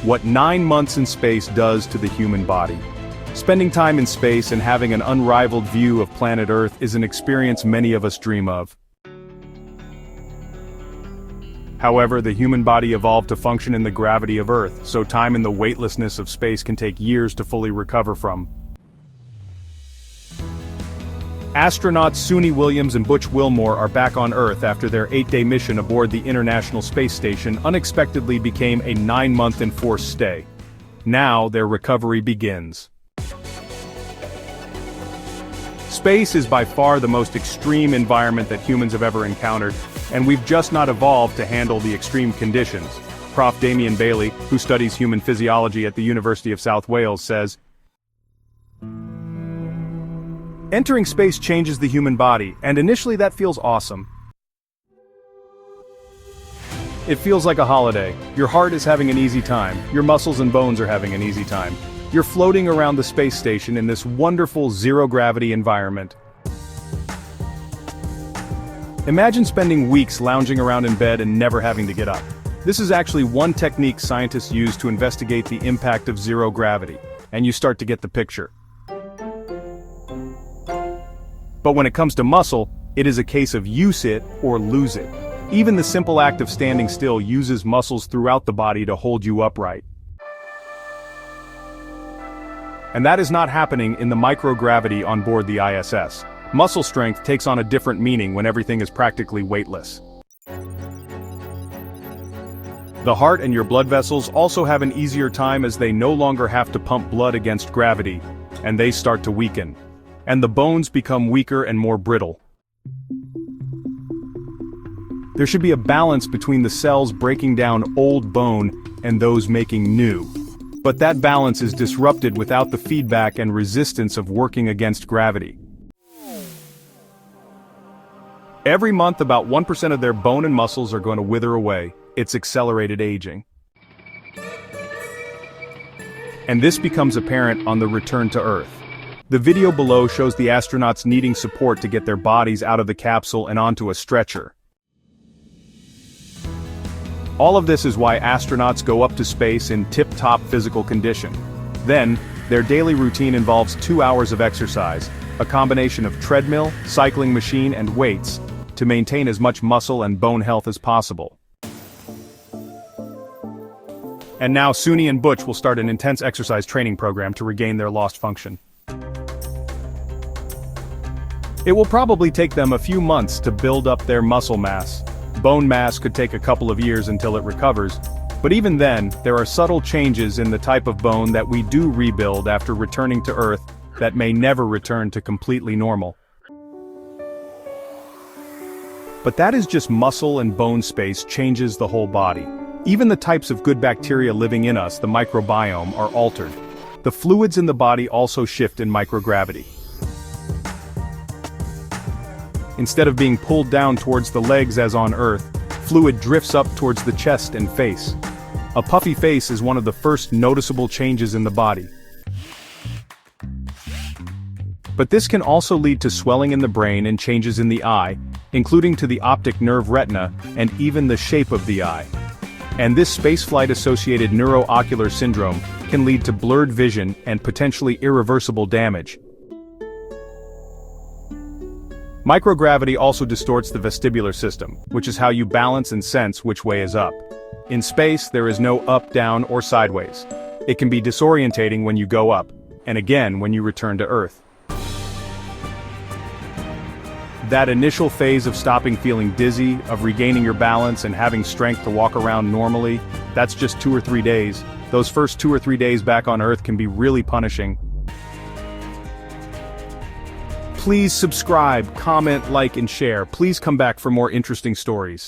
what 9 months in space does to the human body. Spending time in space and having an unrivaled view of planet Earth is an experience many of us dream of. However, the human body evolved to function in the gravity of Earth, so time in the weightlessness of space can take years to fully recover from. Astronauts Suni Williams and Butch Wilmore are back on Earth after their 8-day mission aboard the International Space Station unexpectedly became a 9-month enforced stay. Now their recovery begins. Space is by far the most extreme environment that humans have ever encountered, and we've just not evolved to handle the extreme conditions. Prof. Damien Bailey, who studies human physiology at the University of South Wales, says, "Entering space changes the human body, and initially that feels awesome. It feels like a holiday. Your heart is having an easy time, your muscles and bones are having an easy time. You're floating around the space station in this wonderful zero-gravity environment. Imagine spending weeks lounging around in bed and never having to get up. This is actually one technique scientists use to investigate the impact of zero gravity, and you start to get the picture. But when it comes to muscle, it is a case of use it or lose it. Even the simple act of standing still uses muscles throughout the body to hold you upright. And that is not happening in the microgravity on board the ISS. Muscle strength takes on a different meaning when everything is practically weightless. The heart and your blood vessels also have an easier time as they no longer have to pump blood against gravity, and they start to weaken. And the bones become weaker and more brittle. There should be a balance between the cells breaking down old bone and those making new. But that balance is disrupted without the feedback and resistance of working against gravity. Every month about 1% of their bone and muscles are going to wither away. It's accelerated aging. And this becomes apparent on the return to Earth. The video below shows the astronauts needing support to get their bodies out of the capsule and onto a stretcher. All of this is why astronauts go up to space in tip-top physical condition. Then, their daily routine involves 2 hours of exercise, a combination of treadmill, cycling machine and weights, to maintain as much muscle and bone health as possible. And now Suni and Butch will start an intense exercise training program to regain their lost function. It will probably take them a few months to build up their muscle mass. Bone mass could take a couple of years until it recovers, but even then, there are subtle changes in the type of bone that we do rebuild after returning to Earth that may never return to completely normal. But that is just muscle and bone space changes the whole body. Even the types of good bacteria living in us, the microbiome, are altered. The fluids in the body also shift in microgravity. Instead of being pulled down towards the legs as on Earth, fluid drifts up towards the chest and face. A puffy face is one of the first noticeable changes in the body. But this can also lead to swelling in the brain and changes in the eye, including to the optic nerve retina and even the shape of the eye. And this spaceflight-associated neuroocular syndrome can lead to blurred vision and potentially irreversible damage. Microgravity also distorts the vestibular system, which is how you balance and sense which way is up. In space, there is no up, down, or sideways. It can be disorientating when you go up, and again when you return to Earth. That initial phase of stopping feeling dizzy, of regaining your balance and having strength to walk around normally, that's just 2 or 3 days. Those first 2 or 3 days back on Earth can be really punishing. Please subscribe, comment, like, and share. Please come back for more interesting stories.